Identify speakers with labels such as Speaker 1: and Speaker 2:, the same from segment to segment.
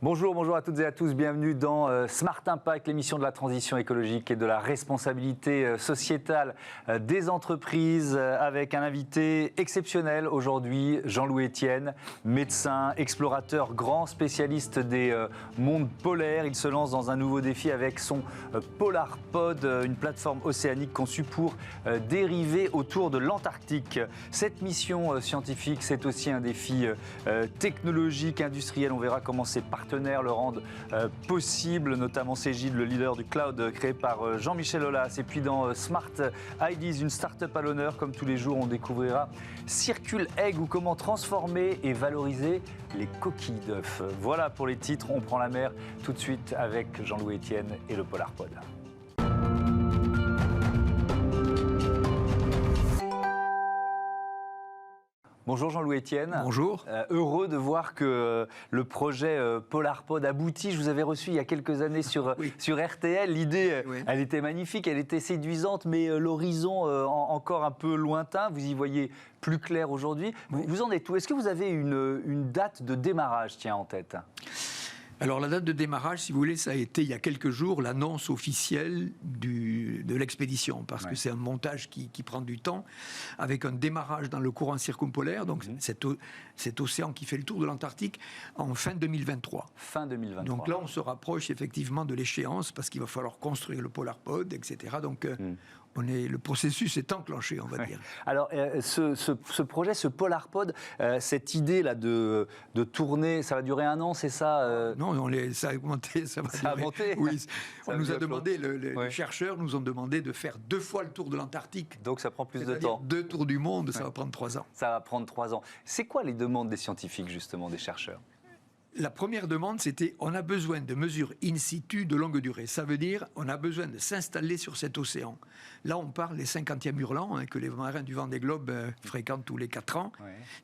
Speaker 1: Bonjour, bonjour à toutes et à tous, bienvenue dans Smart Impact, l'émission de la transition écologique et de la responsabilité sociétale des entreprises, avec un invité exceptionnel aujourd'hui, Jean-Louis Etienne, médecin, explorateur, grand spécialiste des mondes polaires. Il se lance dans un nouveau défi avec son PolarPod, une plateforme océanique conçue pour dériver autour de l'Antarctique. Cette mission scientifique, c'est aussi un défi technologique, industriel. On verra comment ces partenaires le rendent possible, notamment Cegid, le leader du cloud créé par Jean-Michel Aulas. Et puis dans Smart Ideas, une start-up à l'honneur, comme tous les jours, on découvrira Circule Egg ou comment transformer et valoriser les coquilles d'œufs. Voilà pour les titres, on prend la mer tout de suite avec Jean-Louis Etienne et le PolarPod. Bonjour Jean-Louis Etienne.
Speaker 2: Bonjour.
Speaker 1: Heureux de voir que le projet PolarPod aboutit. Je vous avais reçu il y a quelques années sur RTL. L'idée, elle était magnifique, elle était séduisante, mais l'horizon encore un peu lointain. Vous y voyez plus clair aujourd'hui. Vous en êtes où? Est-ce que vous avez une date de démarrage en tête?
Speaker 2: Alors la date de démarrage, si vous voulez, ça a été il y a quelques jours l'annonce officielle de l'expédition, parce que c'est un montage qui prend du temps, avec un démarrage dans le courant circumpolaire, donc cet océan qui fait le tour de l'Antarctique, en fin 2023.
Speaker 1: Fin 2023.
Speaker 2: Donc là, on se rapproche effectivement de l'échéance, parce qu'il va falloir construire le PolarPod, etc. Donc le processus est enclenché, on va dire.
Speaker 1: Alors, ce projet, ce PolarPod, cette idée-là de tourner, ça va durer 1 an, c'est ça
Speaker 2: Non, ça a augmenté. Ça a
Speaker 1: monté.
Speaker 2: Oui, on nous a demandé, les chercheurs nous ont demandé de faire 2 fois le tour de l'Antarctique.
Speaker 1: Donc ça prend plus de temps.
Speaker 2: 2 tours du monde, ça va prendre 3 ans.
Speaker 1: Ça va prendre 3 ans. C'est quoi les demandes des scientifiques, justement, des chercheurs?
Speaker 2: La première demande, c'était on a besoin de mesures in situ de longue durée. Ça veut dire on a besoin de s'installer sur cet océan. Là, on parle des 50e hurlants que les marins du Vendée Globe fréquentent tous les 4 ans.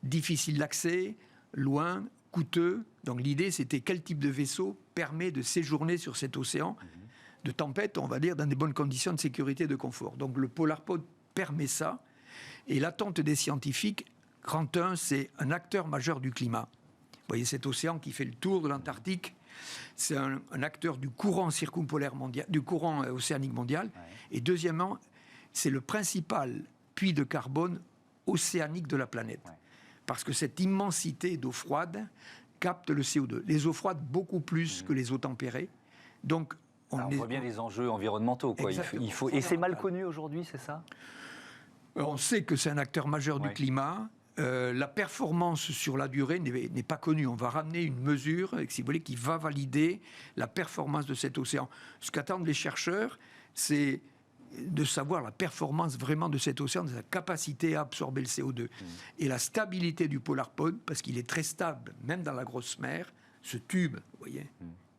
Speaker 2: Difficile d'accès, loin, coûteux. Donc l'idée, c'était quel type de vaisseau permet de séjourner sur cet océan de tempête, on va dire, dans des bonnes conditions de sécurité et de confort. Donc le PolarPod permet ça. Et l'attente des scientifiques, grand 1, c'est un acteur majeur du climat. Vous voyez cet océan qui fait le tour de l'Antarctique, c'est un acteur du courant circumpolaire mondial, du courant océanique mondial. Et deuxièmement, c'est le principal puits de carbone océanique de la planète. Parce que cette immensité d'eau froide capte le CO2. Les eaux froides beaucoup plus que les eaux tempérées. Donc,
Speaker 1: on voit bien les enjeux environnementaux, quoi. Et c'est mal connu aujourd'hui, c'est ça?
Speaker 2: On sait que c'est un acteur majeur du climat. La performance sur la durée n'est pas connue. On va ramener une mesure, si vous voulez, qui va valider la performance de cet océan. Ce qu'attendent les chercheurs, c'est de savoir la performance vraiment de cet océan, de sa capacité à absorber le CO2. Et la stabilité du PolarPod, parce qu'il est très stable, même dans la grosse mer, ce tube, vous voyez,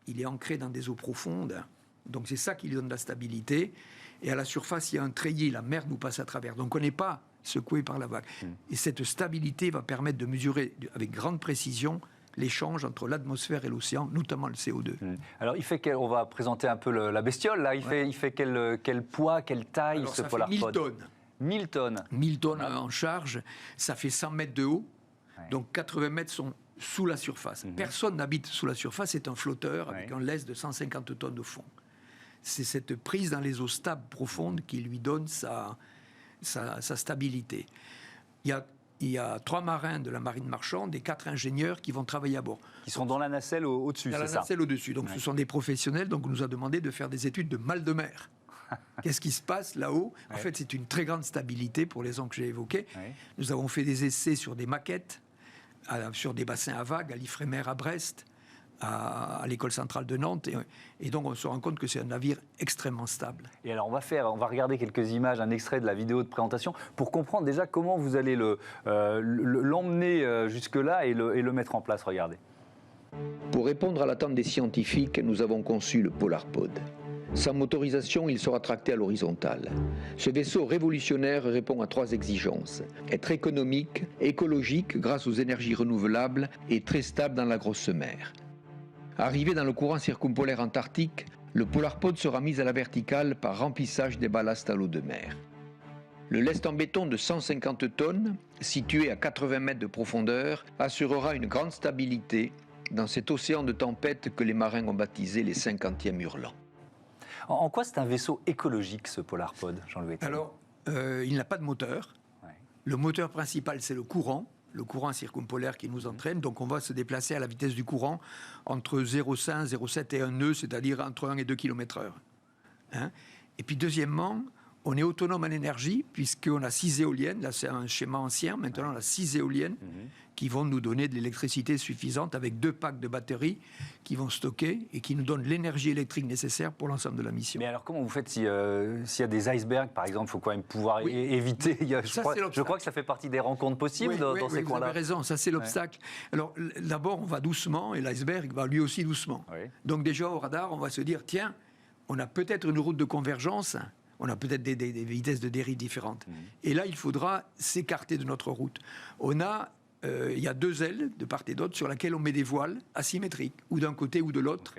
Speaker 2: il est ancré dans des eaux profondes. Donc c'est ça qui lui donne la stabilité. Et à la surface, il y a un treillis, la mer nous passe à travers. Donc on n'est pas secoué par la vague. Et cette stabilité va permettre de mesurer avec grande précision l'échange entre l'atmosphère et l'océan, notamment le CO2.
Speaker 1: Alors, on va présenter un peu la bestiole, là. Il fait quel poids, quelle taille?
Speaker 2: Alors,
Speaker 1: ce
Speaker 2: ça
Speaker 1: PolarPod?
Speaker 2: fait 1000 tonnes.
Speaker 1: 1000 tonnes.
Speaker 2: 1000 tonnes en charge, ça fait 100 mètres de haut. Donc 80 mètres sont sous la surface. Personne n'habite sous la surface, c'est un flotteur avec un lest de 150 tonnes au fond. C'est cette prise dans les eaux stables profondes qui lui donne sa stabilité. Il y a 3 marins de la marine marchande et 4 ingénieurs qui vont travailler à bord.
Speaker 1: Qui sont dans la nacelle au-dessus, c'est ça?
Speaker 2: Dans la nacelle au-dessus. Donc ce sont des professionnels, donc on nous a demandé de faire des études de mal de mer. Qu'est-ce qui se passe là-haut? En fait, c'est une très grande stabilité pour les raisons que j'ai évoquées. Nous avons fait des essais sur des maquettes, sur des bassins à vagues, à l'Ifremer à Brest, à l'école centrale de Nantes, et donc on se rend compte que c'est un navire extrêmement stable.
Speaker 1: Et alors on va regarder quelques images, un extrait de la vidéo de présentation, pour comprendre déjà comment vous allez l'emmener jusque-là et le mettre en place. Regardez.
Speaker 3: Pour répondre à l'attente des scientifiques, nous avons conçu le PolarPod. Sans motorisation, il sera tracté à l'horizontale. Ce vaisseau révolutionnaire répond à 3 exigences. Être économique, écologique grâce aux énergies renouvelables et très stable dans la grosse mer. Arrivé dans le courant circumpolaire antarctique, le PolarPod sera mis à la verticale par remplissage des ballasts à l'eau de mer. Le lest en béton de 150 tonnes, situé à 80 mètres de profondeur, assurera une grande stabilité dans cet océan de tempête que les marins ont baptisé les 50e hurlants.
Speaker 1: En quoi c'est un vaisseau écologique, ce Polarpod, Jean-Louis Etienne?
Speaker 2: Alors, il n'a pas de moteur.
Speaker 1: Ouais.
Speaker 2: Le moteur principal, c'est le courant circumpolaire qui nous entraîne. Donc, on va se déplacer à la vitesse du courant entre 0,5, 0,7 et 1 nœud, c'est-à-dire entre 1 et 2 km/h. Hein? Et puis, deuxièmement, on est autonome en énergie, puisqu'on a 6 éoliennes. Là, c'est un schéma ancien. Maintenant, on a 6 éoliennes qui vont nous donner de l'électricité suffisante avec 2 packs de batteries qui vont stocker et qui nous donnent l'énergie électrique nécessaire pour l'ensemble de la mission.
Speaker 1: Mais alors, comment vous faites s'il y a des icebergs, par exemple? Il faut quand même pouvoir éviter. Je crois que ça fait partie des rencontres possibles dans ces coins-là.
Speaker 2: Vous avez raison, ça c'est l'obstacle. Alors, d'abord, on va doucement et l'iceberg va lui aussi doucement. Oui. Donc, déjà, au radar, on va se dire, tiens, on a peut-être une route de convergence. On a peut-être des vitesses de dérive différentes. Et là, il faudra s'écarter de notre route. Il y a 2 ailes de part et d'autre sur lesquelles on met des voiles asymétriques, ou d'un côté ou de l'autre,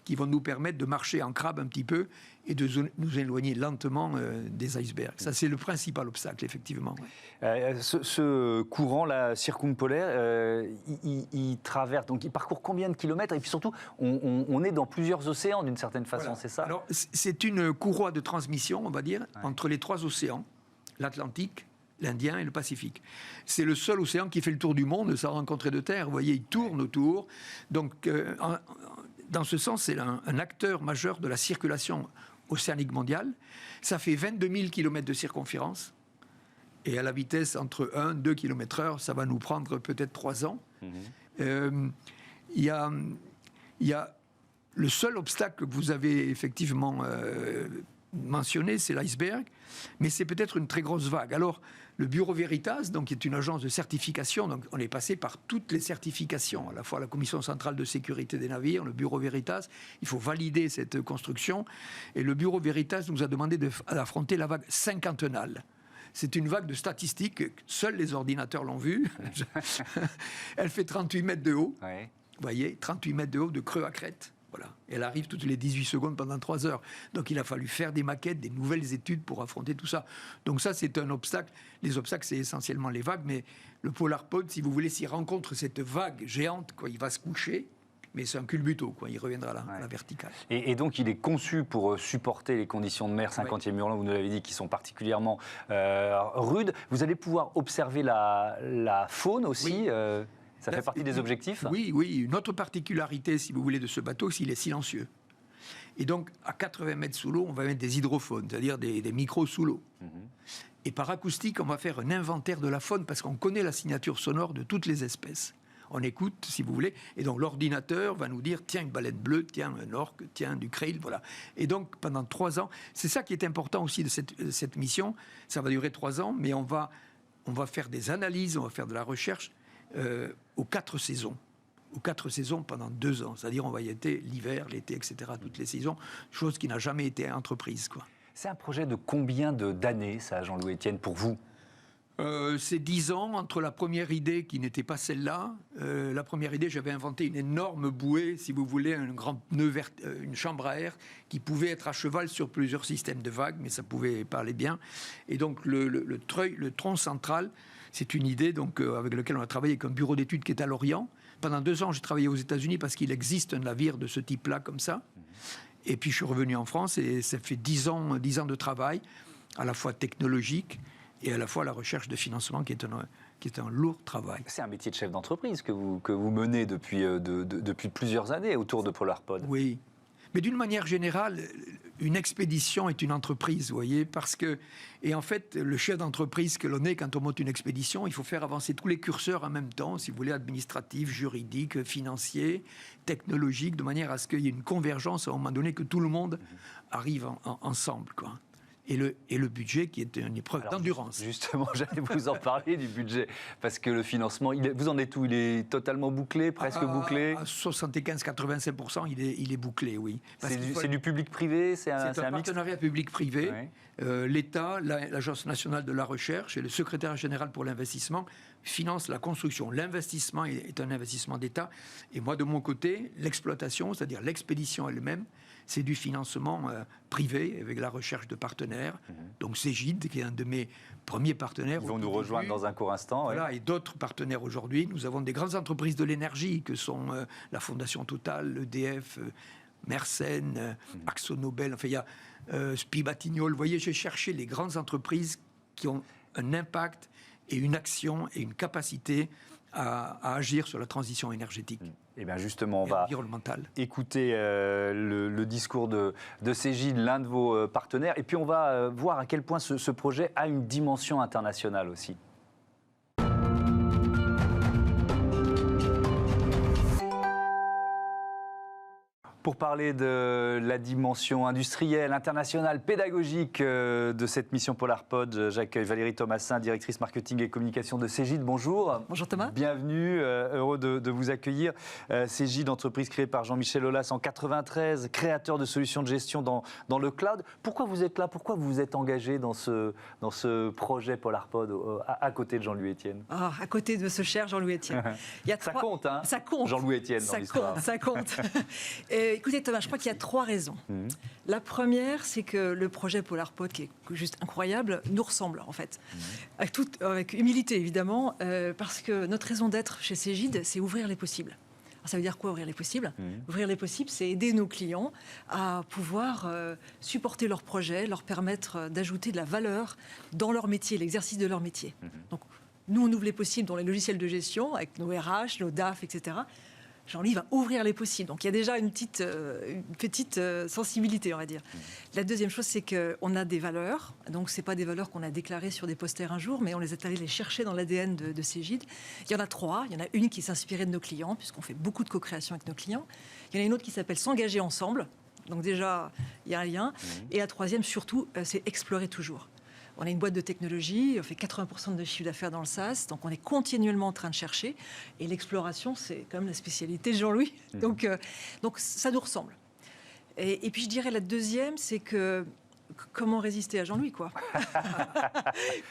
Speaker 2: qui vont nous permettre de marcher en crabe un petit peu et de nous éloigner lentement des icebergs. Ça, c'est le principal obstacle, effectivement.
Speaker 1: Ce courant-là, circumpolaire, il traverse, donc il parcourt combien de kilomètres? Et puis surtout, on est dans plusieurs océans d'une certaine façon, voilà. C'est ça?
Speaker 2: Alors, c'est une courroie de transmission, on va dire, entre les 3 océans, l'Atlantique, l'Indien et le Pacifique. C'est le seul océan qui fait le tour du monde sans rencontrer de terre. Vous voyez, il tourne autour. Donc, dans ce sens, c'est un acteur majeur de la circulation océanique mondiale. Ça fait 22 000 km de circonférence. Et à la vitesse entre 1 et 2 km/h, ça va nous prendre peut-être 3 ans. Il y a le seul obstacle que vous avez effectivement mentionné, c'est l'iceberg, mais c'est peut-être une très grosse vague. Alors, le Bureau Veritas, donc, qui est une agence de certification, donc on est passé par toutes les certifications, à la fois la Commission centrale de sécurité des navires, le Bureau Veritas, il faut valider cette construction, et le Bureau Veritas nous a demandé d'affronter la vague cinquantennale. C'est une vague de statistiques, seuls les ordinateurs l'ont vue. Elle fait 38 mètres de haut, vous voyez, 38 mètres de haut, de creux à crête. Voilà. Elle arrive toutes les 18 secondes pendant 3 heures. Donc il a fallu faire des maquettes, des nouvelles études pour affronter tout ça. Donc ça, c'est un obstacle. Les obstacles, c'est essentiellement les vagues. Mais le Polarpod, si vous voulez, s'il rencontre cette vague géante, il va se coucher. Mais c'est un culbuto, il reviendra à la verticale.
Speaker 1: Et donc, il est conçu pour supporter les conditions de mer 50e hurlant, vous nous l'avez dit, qui sont particulièrement rudes. Vous allez pouvoir observer la faune aussi. Ça fait partie des objectifs?
Speaker 2: Oui. Une autre particularité, si vous voulez, de ce bateau, c'est qu'il est silencieux. Et donc, à 80 mètres sous l'eau, on va mettre des hydrophones, c'est-à-dire des micros sous l'eau. Et par acoustique, on va faire un inventaire de la faune, parce qu'on connaît la signature sonore de toutes les espèces. On écoute, si vous voulez, et donc l'ordinateur va nous dire, tiens, une baleine bleue, tiens, un orque, tiens, du krill, voilà. Et donc, pendant 3 ans, c'est ça qui est important aussi de cette mission, ça va durer 3 ans, mais on va faire des analyses, on va faire de la recherche, aux 4 saisons. Aux 4 saisons pendant 2 ans. C'est-à-dire, on va y être l'hiver, l'été, etc., toutes les saisons. Chose qui n'a jamais été entreprise,
Speaker 1: C'est un projet de combien d'années, ça, Jean-Louis Etienne, pour vous?
Speaker 2: C'est 10 ans entre la première idée qui n'était pas celle-là. La première idée, j'avais inventé une énorme bouée, si vous voulez, un grand pneu une chambre à air qui pouvait être à cheval sur plusieurs systèmes de vagues, mais ça pouvait parler bien. Et donc, le tronc central, c'est une idée donc, avec laquelle on a travaillé avec un bureau d'études qui est à Lorient. Pendant 2 ans, j'ai travaillé aux États-Unis parce qu'il existe un navire de ce type-là, comme ça. Et puis, je suis revenu en France et ça fait 10 ans de travail, à la fois technologique et à la fois la recherche de financement qui est un lourd travail.
Speaker 1: C'est un métier de chef d'entreprise que vous menez depuis plusieurs années autour de Polarpod.
Speaker 2: Oui, mais d'une manière générale, une expédition est une entreprise, vous voyez, parce que, et en fait, le chef d'entreprise que l'on est quand on monte une expédition, il faut faire avancer tous les curseurs en même temps, si vous voulez, administratifs, juridiques, financiers, technologiques, de manière à ce qu'il y ait une convergence à un moment donné, que tout le monde arrive ensemble, Et le budget qui est une épreuve d'endurance.
Speaker 1: Justement, j'allais vous en parler du budget, parce que le financement, vous en êtes où? Il est totalement bouclé, presque bouclé?
Speaker 2: À 75-85%, il est bouclé, oui.
Speaker 1: C'est du public-privé? C'est un
Speaker 2: partenariat public-privé. L'État, l'Agence nationale de la recherche et le secrétaire général pour l'investissement financent la construction. L'investissement est un investissement d'État. Et moi, de mon côté, l'exploitation, c'est-à-dire l'expédition elle-même, c'est du financement privé avec la recherche de partenaires. Donc Cégide, qui est un de mes premiers partenaires.
Speaker 1: Ils vont nous rejoindre dans un court instant.
Speaker 2: Voilà, et d'autres partenaires aujourd'hui. Nous avons des grandes entreprises de l'énergie que sont la Fondation Total, EDF, Mersen, AkzoNobel, enfin il y a Spibatignoles. Vous voyez, j'ai cherché les grandes entreprises qui ont un impact et une action et une capacité à agir sur la transition énergétique.
Speaker 1: Et bien justement, on va
Speaker 2: environnementale.
Speaker 1: écouter le discours de Cégide, l'un de vos partenaires, et puis on va voir à quel point ce projet a une dimension internationale aussi. Pour parler de la dimension industrielle, internationale, pédagogique de cette mission PolarPod, j'accueille Valérie Thomassin, directrice marketing et communication de Cégide. Bonjour.
Speaker 4: Bonjour Thomas.
Speaker 1: Bienvenue, heureux de vous accueillir. Cégide, entreprise créée par Jean-Michel Aulas en 1993, créateur de solutions de gestion dans le cloud. Pourquoi vous êtes là? Pourquoi vous vous êtes engagé dans ce projet PolarPod à côté de Jean-Louis Etienne?
Speaker 4: À côté de ce cher Jean-Louis Etienne.
Speaker 1: Ça compte, hein?
Speaker 4: Ça compte.
Speaker 1: Jean-Louis Etienne dans l'histoire.
Speaker 4: Ça compte. Écoutez Thomas, je crois qu'il y a 3 raisons. La première, c'est que le projet PolarPod, qui est juste incroyable, nous ressemble en fait. Avec humilité évidemment, parce que notre raison d'être chez Cégide, c'est ouvrir les possibles. Alors, ça veut dire quoi, ouvrir les possibles? Ouvrir les possibles, c'est aider nos clients à pouvoir supporter leurs projets, leur permettre d'ajouter de la valeur dans leur métier, l'exercice de leur métier. Donc, nous, on ouvre les possibles dans les logiciels de gestion, avec nos RH, nos DAF, etc. Jean-Louis va ouvrir les possibles. Donc il y a déjà une petite sensibilité, on va dire. La deuxième chose, c'est qu'on a des valeurs. Donc ce n'est pas des valeurs qu'on a déclarées sur des posters un jour, mais on les est allés les chercher dans l'ADN de Cégide. Il y en a 3. Il y en a une qui s'inspirait de nos clients, puisqu'on fait beaucoup de co-création avec nos clients. Il y en a une autre qui s'appelle S'engager ensemble. Donc déjà, il y a un lien. Et la troisième, surtout, c'est explorer toujours. On a une boîte de technologie, on fait 80% de chiffre d'affaires dans le SaaS, donc on est continuellement en train de chercher. Et l'exploration, c'est quand même la spécialité de Jean-Louis. Donc ça nous ressemble. Et puis je dirais la deuxième, c'est que comment résister à Jean-Louis, quoi?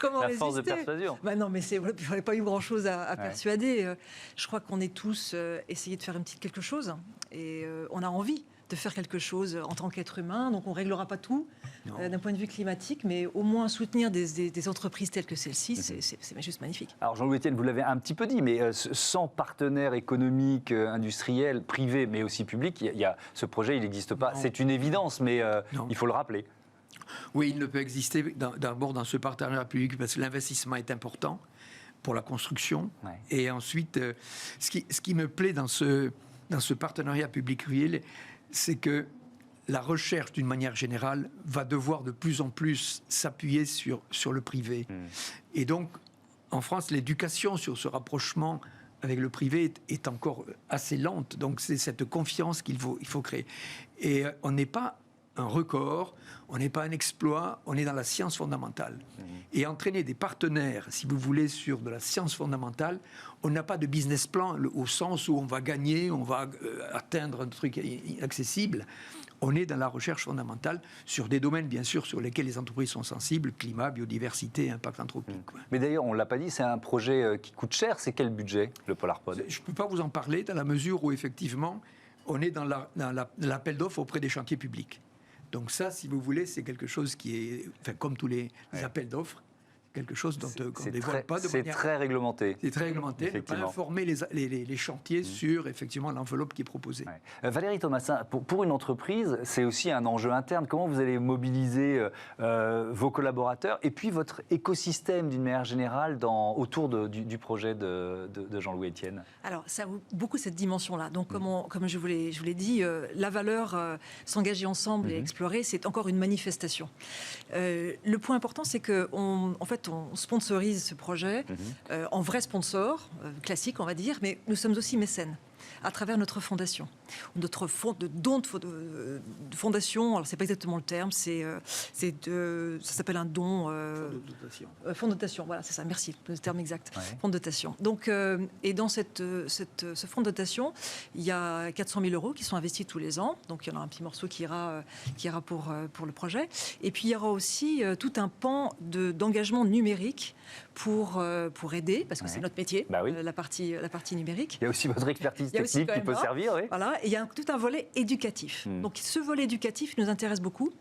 Speaker 4: Comment
Speaker 1: la
Speaker 4: résister?
Speaker 1: Force de persuasion.
Speaker 4: Non, mais il n'y pas eu grand-chose à persuader. Je crois qu'on est tous essayés de faire quelque chose. Et on a envie de faire quelque chose en tant qu'être humain. Donc on ne réglera pas tout d'un point de vue climatique, mais au moins soutenir des entreprises telles que celle-ci, c'est juste magnifique. Alors
Speaker 1: Jean-Louis Etienne, vous l'avez un petit peu dit, mais sans partenaires économiques, industriels, privés, mais aussi publics, ce projet, il n'existe pas. C'est une évidence, mais il faut le rappeler.
Speaker 2: Oui, il ne peut exister d'abord dans ce partenariat public parce que l'investissement est important pour la construction. Ouais. Et ensuite, ce qui me plaît dans ce partenariat public-privé, c'est que la recherche, d'une manière générale, va devoir de plus en plus s'appuyer sur le privé. Et donc, en France, l'éducation sur ce rapprochement avec le privé est encore assez lente. Donc, c'est cette confiance qu'il faut créer. Et on n'est pas un record, on n'est pas un exploit, on est dans la science fondamentale. Et entraîner des partenaires, si vous voulez, sur de la science fondamentale, on n'a pas de business plan au sens où on va gagner, on va atteindre un truc inaccessible. On est dans la recherche fondamentale sur des domaines, bien sûr, sur lesquels les entreprises sont sensibles, climat, biodiversité, impact anthropique.
Speaker 1: Mais d'ailleurs, on ne l'a pas dit, c'est un projet qui coûte cher. C'est quel budget, le PolarPod?
Speaker 2: Je ne peux pas vous en parler dans la mesure où, effectivement, on est dans l'appel d'offres auprès des chantiers publics. Donc ça, si vous voulez, c'est quelque chose qui est, enfin, comme tous les appels d'offres, quelque chose dont on ne dévoile pas de manière...
Speaker 1: C'est très réglementé.
Speaker 2: C'est très réglementé, de pas informer les chantiers sur, effectivement, l'enveloppe qui est proposée.
Speaker 1: Valérie Thomassin, pour une entreprise, c'est aussi un enjeu interne. Comment vous allez mobiliser vos collaborateurs et puis votre écosystème, d'une manière générale, autour du projet de Jean-Louis Etienne?
Speaker 4: Alors, ça a beaucoup cette dimension-là. Donc, comme je vous l'ai dit, la valeur s'engager ensemble et explorer, c'est encore une manifestation. Le point important, c'est qu'en fait, on sponsorise ce projet en vrai sponsor, classique on va dire, mais nous sommes aussi mécènes à travers notre fondation. Notre fonds de don de fondation, alors c'est pas exactement le terme, ça s'appelle un don... fonds de dotation, voilà, c'est ça, merci, le terme exact, fonds de dotation. Donc, et dans ce fonds de dotation, il y a 400 000 € qui sont investis tous les ans, donc il y en a un petit morceau qui ira pour le projet. Et puis il y aura aussi tout un pan d'engagement numérique pour aider, parce que c'est notre métier, la partie numérique.
Speaker 1: Il y a aussi votre expertise
Speaker 4: Il y a aussi
Speaker 1: technique qui peut
Speaker 4: KMA.
Speaker 1: servir, oui.
Speaker 4: Voilà, et il y a tout un volet éducatif. Donc ce volet éducatif nous intéresse beaucoup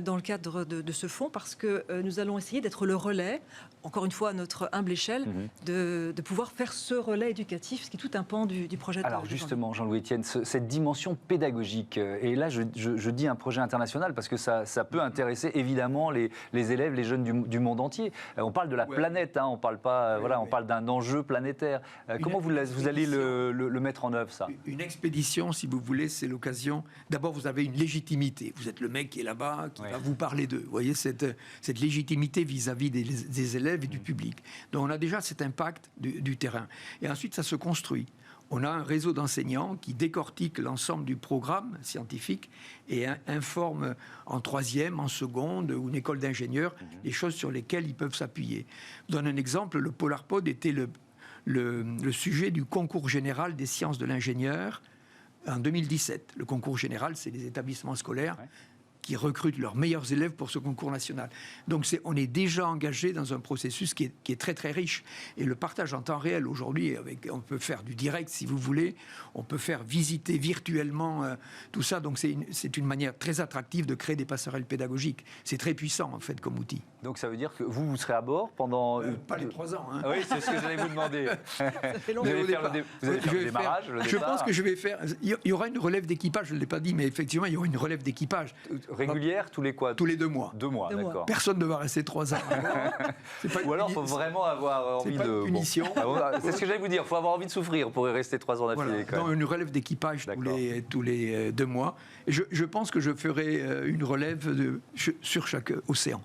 Speaker 4: dans le cadre de ce fonds parce que nous allons essayer d'être le relais, encore une fois à notre humble échelle, de pouvoir faire ce relais éducatif, ce qui est tout un pan du projet.
Speaker 1: Alors justement, Jean-Louis Etienne, cette dimension pédagogique, et là je dis un projet international parce que ça peut intéresser évidemment les élèves, les jeunes du monde entier. On parle de la planète, hein, on parle pas, on parle d'un enjeu planétaire. Comment vous allez le mettre en œuvre, ça?
Speaker 2: Une expédition, si vous voulez, c'est l'occasion. D'abord, vous avez une légitimité. Vous êtes le mec qui est là-bas, qui va vous parler d'eux. Vous voyez, cette légitimité vis-à-vis des élèves et du public. Donc, on a déjà cet impact du terrain. Et ensuite, ça se construit. On a un réseau d'enseignants qui décortique l'ensemble du programme scientifique et informe en troisième, en seconde ou une école d'ingénieurs les choses sur lesquelles ils peuvent s'appuyer. Je donne un exemple. Le PolarPod était le sujet du concours général des sciences de l'ingénieur en 2017. Le concours général, c'est les établissements scolaires qui recrutent leurs meilleurs élèves pour ce concours national. Donc on est déjà engagé dans un processus qui est très très riche. Et le partage en temps réel aujourd'hui, on peut faire du direct si vous voulez, on peut faire visiter virtuellement tout ça. Donc c'est une manière très attractive de créer des passerelles pédagogiques. C'est très puissant en fait comme outil.
Speaker 1: Donc ça veut dire que vous serez à bord pendant...
Speaker 2: pas les 3 ans. Hein.
Speaker 1: Oui, c'est ce que j'allais vous demander.
Speaker 4: long.
Speaker 1: Vous allez faire le démarrage,
Speaker 2: je pense que je vais faire... Il y aura une relève d'équipage, je ne l'ai pas dit, mais effectivement, il y aura une relève d'équipage.
Speaker 1: Régulière, tous les quoi?
Speaker 2: Tous les 2 mois.
Speaker 1: 2 mois, d'accord.
Speaker 2: Personne ne va rester 3 ans.
Speaker 1: Ou alors, il faut vraiment avoir envie de...
Speaker 2: C'est pas une punition.
Speaker 1: C'est ce que j'allais vous dire, il faut avoir envie de souffrir pour y rester 3 ans d'affilée.
Speaker 2: Voilà. Dans une relève d'équipage tous les 2 mois. Et je pense que je ferai une relève sur chaque océan.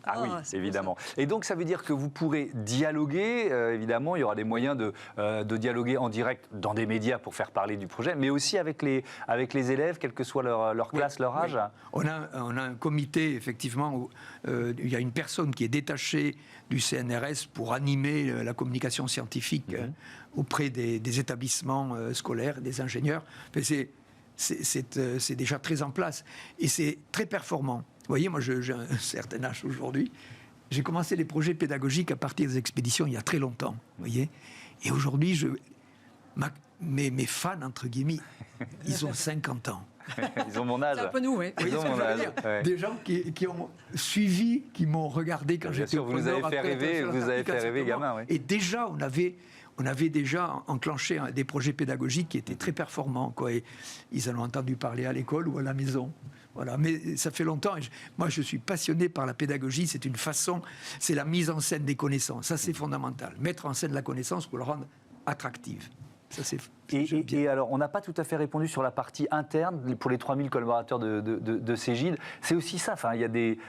Speaker 1: Ah oui, évidemment. Et donc, ça veut dire que vous pourrez dialoguer, évidemment, il y aura des moyens de dialoguer en direct dans des médias pour faire parler du projet, mais aussi avec les élèves, quelle que soit leur classe, leur âge.
Speaker 2: On a un comité, effectivement, où il y a une personne qui est détachée du CNRS pour animer la communication scientifique auprès des établissements scolaires, des ingénieurs. Enfin, c'est déjà très en place et c'est très performant. Vous voyez, moi, j'ai un certain âge aujourd'hui. J'ai commencé les projets pédagogiques à partir des expéditions il y a très longtemps. Vous voyez, et aujourd'hui, mes fans, entre guillemets, ils ont 50 ans.
Speaker 1: Ils ont mon âge.
Speaker 4: C'est un peu nous, oui.
Speaker 1: Ils ont mon âge.
Speaker 2: Ouais. Des gens qui ont suivi, qui m'ont regardé quand j'étais au
Speaker 1: Vous nous avez fait rêver, gamin. Oui.
Speaker 2: Et déjà, on avait déjà enclenché des projets pédagogiques qui étaient très performants, quoi. Et ils en ont entendu parler à l'école ou à la maison. Voilà, mais ça fait longtemps. Moi, je suis passionné par la pédagogie. C'est une façon, c'est la mise en scène des connaissances. Ça, c'est fondamental. Mettre en scène la connaissance pour la rendre attractive. Ça, c'est
Speaker 1: et alors, on n'a pas tout à fait répondu sur la partie interne pour les 3000 collaborateurs de Cégide. C'est aussi ça. Enfin,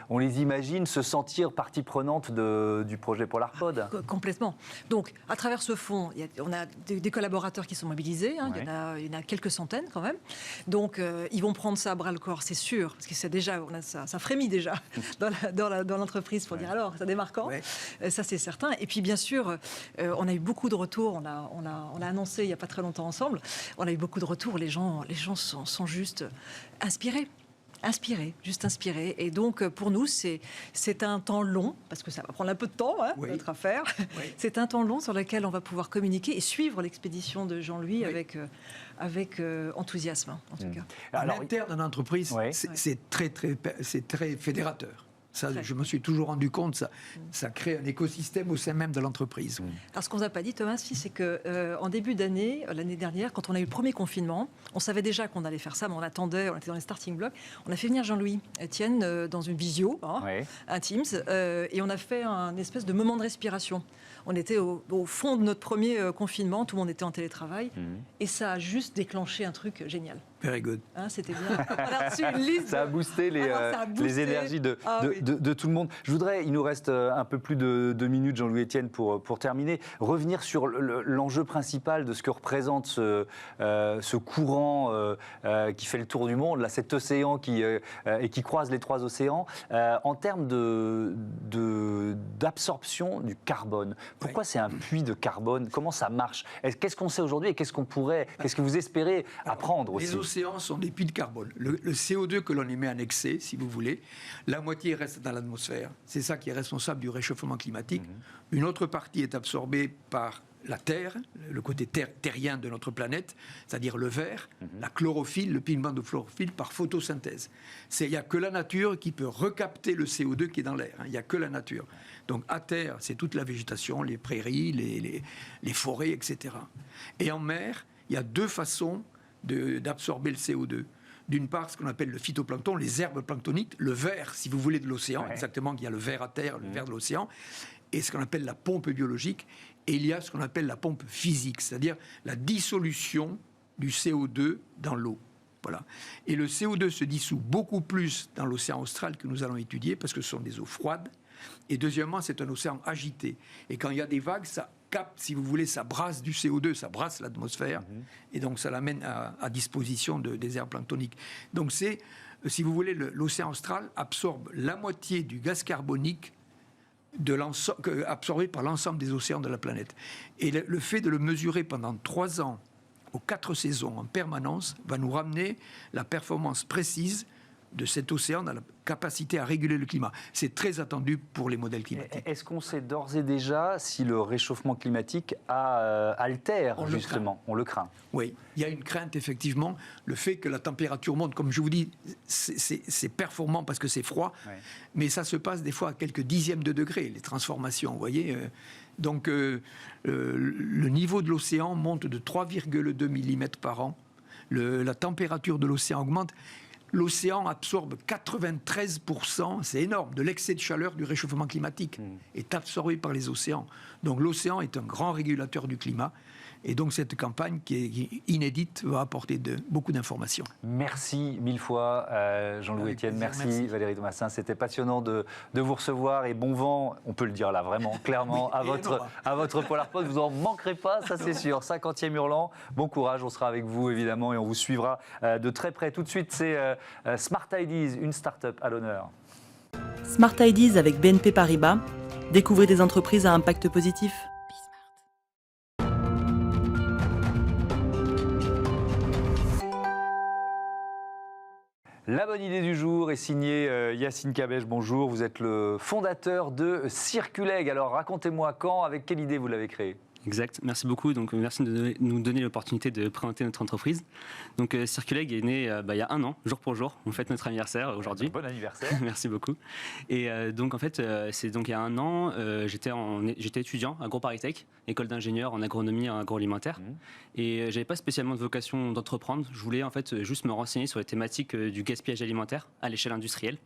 Speaker 1: on les imagine se sentir partie prenante du projet PolarPod.
Speaker 4: Complètement. Donc, à travers ce fonds, on a des collaborateurs qui sont mobilisés. Hein, il y en a quelques centaines quand même. Donc, ils vont prendre ça à bras le corps, c'est sûr, parce que c'est déjà, ça frémit déjà dans l'entreprise pour dire alors, ça démarre quand. Ça, c'est certain. Et puis, bien sûr, on a eu beaucoup de retours. On a annoncé il n'y a pas très longtemps ensemble. On a eu beaucoup de retours. Les gens sont juste inspirés. Juste inspirés. Et donc, pour nous, c'est un temps long, parce que ça va prendre un peu de temps, notre affaire. C'est un temps long sur lequel on va pouvoir communiquer et suivre l'expédition de Jean-Louis avec enthousiasme, en tout cas.
Speaker 2: À l'interne de l'entreprise, c'est très fédérateur. Ça, je me suis toujours rendu compte, ça crée un écosystème au sein même de l'entreprise.
Speaker 4: Alors, ce qu'on n'a pas dit, Thomas, c'est qu'en début d'année, l'année dernière, quand on a eu le premier confinement, on savait déjà qu'on allait faire ça, mais on attendait, on était dans les starting blocks. On a fait venir Jean-Louis Etienne dans une visio, un Teams, et on a fait un espèce de moment de respiration. On était au fond de notre premier confinement, tout le monde était en télétravail, et ça a juste déclenché un truc génial.
Speaker 2: Very good.
Speaker 4: C'était bien. On a reçu une liste.
Speaker 1: Ça a boosté les énergies de tout le monde. Je voudrais, il nous reste un peu plus de 2 minutes, Jean-Louis Etienne, pour terminer, revenir sur l'enjeu principal de ce que représente ce courant qui fait le tour du monde, là, cet océan qui croise les 3 océans, en termes d'absorption du carbone. Pourquoi c'est un puits de carbone? Comment ça marche? Qu'est-ce qu'on sait aujourd'hui et qu'est-ce que vous espérez apprendre aussi?
Speaker 2: Les océans sont des puits de carbone. Le CO2 que l'on émet en excès, si vous voulez, la moitié reste dans l'atmosphère. C'est ça qui est responsable du réchauffement climatique. Une autre partie est absorbée par la terre, le côté terrien de notre planète, c'est-à-dire le verre, la chlorophylle, le pigment de chlorophylle par photosynthèse. Il n'y a que la nature qui peut recapter le CO2 qui est dans l'air. Il n'y a que la nature. Donc à terre, c'est toute la végétation, les prairies, les forêts, etc. Et en mer, il y a deux façons d'absorber le CO2. D'une part, ce qu'on appelle le phytoplancton, les herbes planctoniques, le ver, si vous voulez, de l'océan, exactement, il y a le ver à terre, le ver de l'océan, et ce qu'on appelle la pompe biologique, et il y a ce qu'on appelle la pompe physique, c'est-à-dire la dissolution du CO2 dans l'eau. Voilà. Et le CO2 se dissout beaucoup plus dans l'océan austral que nous allons étudier, parce que ce sont des eaux froides, et deuxièmement, c'est un océan agité. Et quand il y a des vagues, ça capte, si vous voulez, ça brasse du CO2, ça brasse l'atmosphère, et donc ça l'amène à disposition des herbes planctoniques. Donc c'est, si vous voulez, l'océan austral absorbe la moitié du gaz carbonique absorbé par l'ensemble des océans de la planète. Et le fait de le mesurer pendant 3 ans, aux 4 saisons, en permanence, va nous ramener la performance précise de cet océan dans la capacité à réguler le climat. C'est très attendu pour les modèles climatiques.
Speaker 1: Est-ce qu'on sait d'ores et déjà si le réchauffement climatique altère, justement ? On le craint.
Speaker 2: Oui, il y a une crainte, effectivement. Le fait que la température monte, comme je vous dis, c'est performant parce que c'est froid, mais ça se passe des fois à quelques dixièmes de degrés, les transformations, vous voyez. Donc, le niveau de l'océan monte de 3,2 mm par an. La température de l'océan augmente. L'océan absorbe 93%, c'est énorme, de l'excès de chaleur du réchauffement climatique, est absorbé par les océans. Donc l'océan est un grand régulateur du climat. Et donc cette campagne, qui est inédite, va apporter beaucoup d'informations.
Speaker 1: Merci mille fois, Jean-Louis Etienne. Merci Valérie Thomassin. C'était passionnant de vous recevoir. Et bon vent, on peut le dire là, vraiment, clairement, à votre Polarpod. Vous n'en manquerez pas, ça c'est sûr. 50e Hurlant. Bon courage, on sera avec vous évidemment et on vous suivra de très près. Tout de suite, c'est Smart Ideas, une start-up à l'honneur.
Speaker 5: Smart Ideas avec BNP Paribas. Découvrez des entreprises à impact positif.
Speaker 1: La bonne idée du jour est signée Yacine Cabèche. Bonjour, vous êtes le fondateur de Circuleg. Alors racontez-moi quand, avec quelle idée vous l'avez créée ?
Speaker 6: Exact, merci beaucoup. Donc, merci de nous donner l'opportunité de présenter notre entreprise. Donc, Circuleg est né il y a 1 an, jour pour jour. On fête notre anniversaire aujourd'hui.
Speaker 1: Bon anniversaire.
Speaker 6: Merci beaucoup. Et donc, en fait, c'est donc il y a 1 an, j'étais étudiant à Groupe Paris-Tech, école d'ingénieur en agronomie et agroalimentaire. Et j'avais pas spécialement de vocation d'entreprendre. Je voulais en fait juste me renseigner sur les thématiques du gaspillage alimentaire à l'échelle industrielle.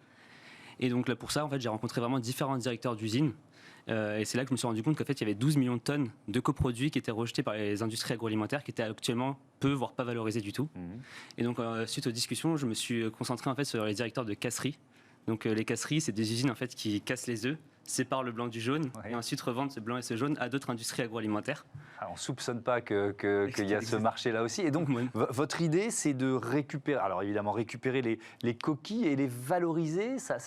Speaker 6: Et donc, là, pour ça, en fait, j'ai rencontré vraiment différents directeurs d'usines. Et c'est là que je me suis rendu compte qu'en fait, il y avait 12 millions de tonnes de coproduits qui étaient rejetés par les industries agroalimentaires, qui étaient actuellement peu, voire pas valorisés du tout. Et donc, suite aux discussions, je me suis concentré en fait sur les directeurs de casseries. Donc, les casseries, c'est des usines en fait qui cassent les œufs, séparent le blanc du jaune et ensuite revendent ce blanc et ce jaune à d'autres industries agroalimentaires.
Speaker 1: Alors, on ne soupçonne pas qu'il y a ce marché-là aussi. Et donc, votre idée, c'est de récupérer, alors évidemment, récupérer les coquilles et les valoriser. Ça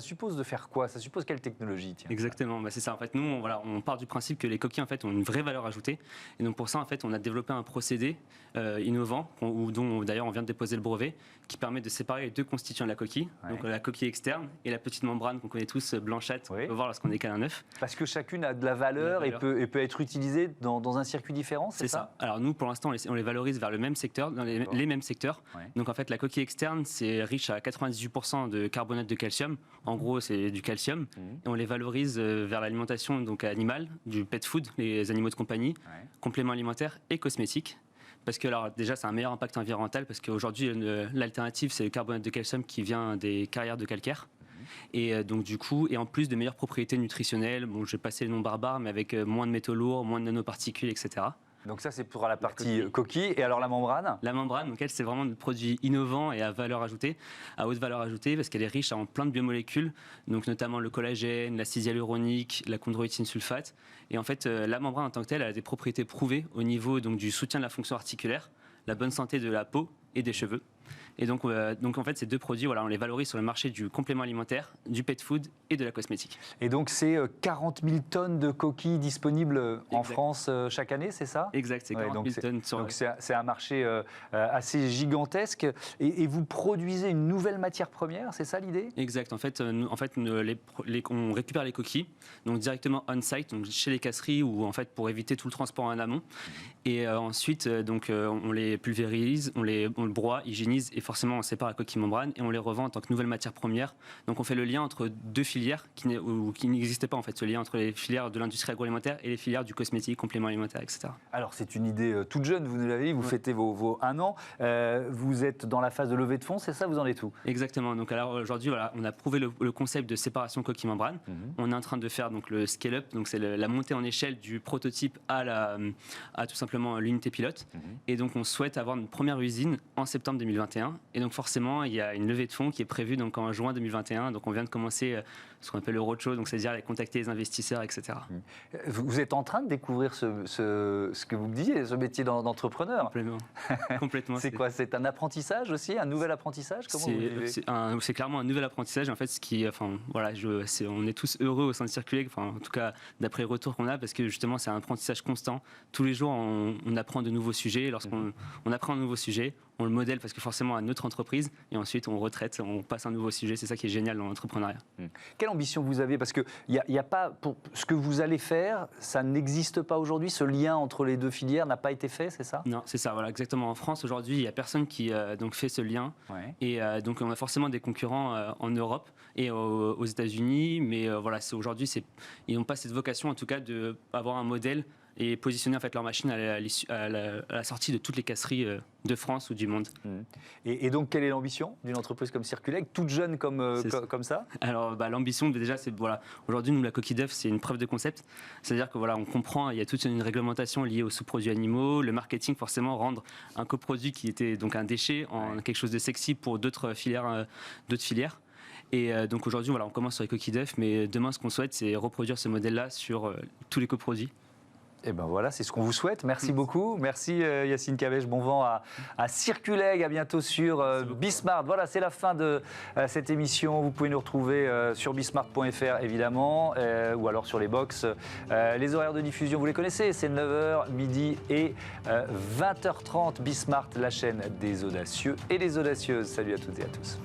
Speaker 1: suppose de faire quoi ? Ça suppose quelle technologie ?
Speaker 6: Exactement, c'est ça. En fait, nous, on part du principe que les coquilles en fait, ont une vraie valeur ajoutée. Et donc, pour ça, en fait, on a développé un procédé innovant, dont d'ailleurs on vient de déposer le brevet, qui permet de séparer les deux constituants de la coquille. Donc, la coquille externe et la petite membrane qu'on connaît tous, blanchâtre, on peut voir lorsqu'on décale un œuf.
Speaker 1: Parce que chacune a de la valeur et peut être utilisée dans un circuit différent, c'est ça ?
Speaker 6: Alors nous, pour l'instant, on les valorise vers le même secteur, dans les mêmes secteurs. Donc en fait, la coquille externe, c'est riche à 98% de carbonate de calcium. En gros, c'est du calcium. Et on les valorise vers l'alimentation donc animale, du pet food, les animaux de compagnie, compléments alimentaires et cosmétiques. Parce que alors, déjà, c'est un meilleur impact environnemental, parce qu'aujourd'hui, l'alternative, c'est le carbonate de calcium qui vient des carrières de calcaire. Et donc du coup, et en plus de meilleures propriétés nutritionnelles, je vais passer le nom barbare, mais avec moins de métaux lourds, moins de nanoparticules, etc.
Speaker 1: Donc ça, c'est pour la partie coquille. Et alors la membrane ?
Speaker 6: La membrane, donc elle, c'est vraiment un produit innovant et à valeur ajoutée, à haute valeur ajoutée, parce qu'elle est riche en plein de biomolécules, donc notamment le collagène, l'acide hyaluronique, la chondroïtine sulfate. Et en fait, la membrane en tant que telle, elle a des propriétés prouvées au niveau donc, du soutien de la fonction articulaire, la bonne santé de la peau et des cheveux. Et donc en fait, ces deux produits, voilà, on les valorise sur le marché du complément alimentaire, du pet food et de la cosmétique.
Speaker 1: Et donc, c'est 40 000 tonnes de coquilles disponibles en
Speaker 6: Exact.
Speaker 1: France chaque année, c'est ça?
Speaker 6: Exact, c'est 40 000 tonnes sur...
Speaker 1: Donc c'est un marché assez gigantesque. Et vous produisez une nouvelle matière première, c'est ça l'idée?
Speaker 6: Exact. En fait, on récupère les coquilles, donc directement on-site, donc chez les casseries, ou en fait pour éviter tout le transport en amont. Et ensuite, on les pulvérise, on le broie, hygiénise, et forcément on sépare la coquille membrane et on les revend en tant que nouvelle matière première. Donc on fait le lien entre deux filières qui n'existaient pas en fait, ce lien entre les filières de l'industrie agroalimentaire et les filières du cosmétique, complément alimentaire, etc.
Speaker 1: Alors c'est une idée toute jeune, vous nous l'avez dit, vous fêtez vos 1 an. Vous êtes dans la phase de levée de fonds, c'est ça? Vous en êtes où?
Speaker 6: Exactement. Donc alors aujourd'hui, voilà, on a prouvé le concept de séparation coquille membrane. On est en train de faire donc le scale-up, donc c'est la montée en échelle du prototype à tout simplement l'unité pilote. Et donc on souhaite avoir une première usine en septembre 2021. Et donc forcément, il y a une levée de fonds qui est prévue donc en juin 2021. Donc on vient de commencer ce qu'on appelle le roadshow, donc c'est-à-dire aller contacter les investisseurs, etc.
Speaker 1: Vous êtes en train de découvrir ce que vous me disiez, ce métier d'entrepreneur.
Speaker 6: Complètement. Complètement.
Speaker 1: C'est quoi? C'est un apprentissage aussi, un nouvel apprentissage? Comment vous le vivez?
Speaker 6: C'est clairement un nouvel apprentissage. En fait, on est tous heureux au sein de Circuleg, en tout cas d'après les retours qu'on a, parce que justement c'est un apprentissage constant. Tous les jours, on apprend de nouveaux sujets. Lorsqu'on apprend un nouveau sujet, on le modèle parce que forcément à notre entreprise, et ensuite on retraite, on passe un nouveau sujet. C'est ça qui est génial dans l'entrepreneuriat.
Speaker 1: Quelle ambition vous avez? Parce que y a pas, pour ce que vous allez faire, ça n'existe pas aujourd'hui. Ce lien entre les deux filières n'a pas été fait, c'est ça?
Speaker 6: Non, c'est ça, voilà, exactement. En France aujourd'hui, il n'y a personne qui donc fait ce lien.
Speaker 1: Ouais.
Speaker 6: Et donc on a forcément des concurrents en Europe et aux États-Unis, mais voilà, aujourd'hui, ils n'ont pas cette vocation en tout cas d'avoir un modèle et positionner en fait leur machine à la sortie de toutes les casseries de France ou du monde.
Speaker 1: Et donc, quelle est l'ambition d'une entreprise comme Circuleg, toute jeune comme ça?
Speaker 6: Alors, l'ambition, déjà, c'est voilà, aujourd'hui, nous, la coquille d'œuf, c'est une preuve de concept. C'est-à-dire que voilà, on comprend, il y a toute une réglementation liée aux sous-produits animaux, le marketing, forcément, rendre un coproduit qui était donc un déchet en quelque chose de sexy pour d'autres filières. Et donc aujourd'hui, voilà, on commence sur les coquilles d'œuf, mais demain, ce qu'on souhaite, c'est reproduire ce modèle-là sur tous les coproduits.
Speaker 1: Et ben voilà, c'est ce qu'on vous souhaite. Merci beaucoup. Merci Yacine Cabèche. Bon vent à Circuleg. À bientôt sur Bismart. Voilà, c'est la fin de cette émission. Vous pouvez nous retrouver sur bismart.fr évidemment, ou alors sur les box. Les horaires de diffusion, vous les connaissez. C'est 9h, midi et 20h30. Bismart, la chaîne des audacieux et des audacieuses. Salut à toutes et à tous.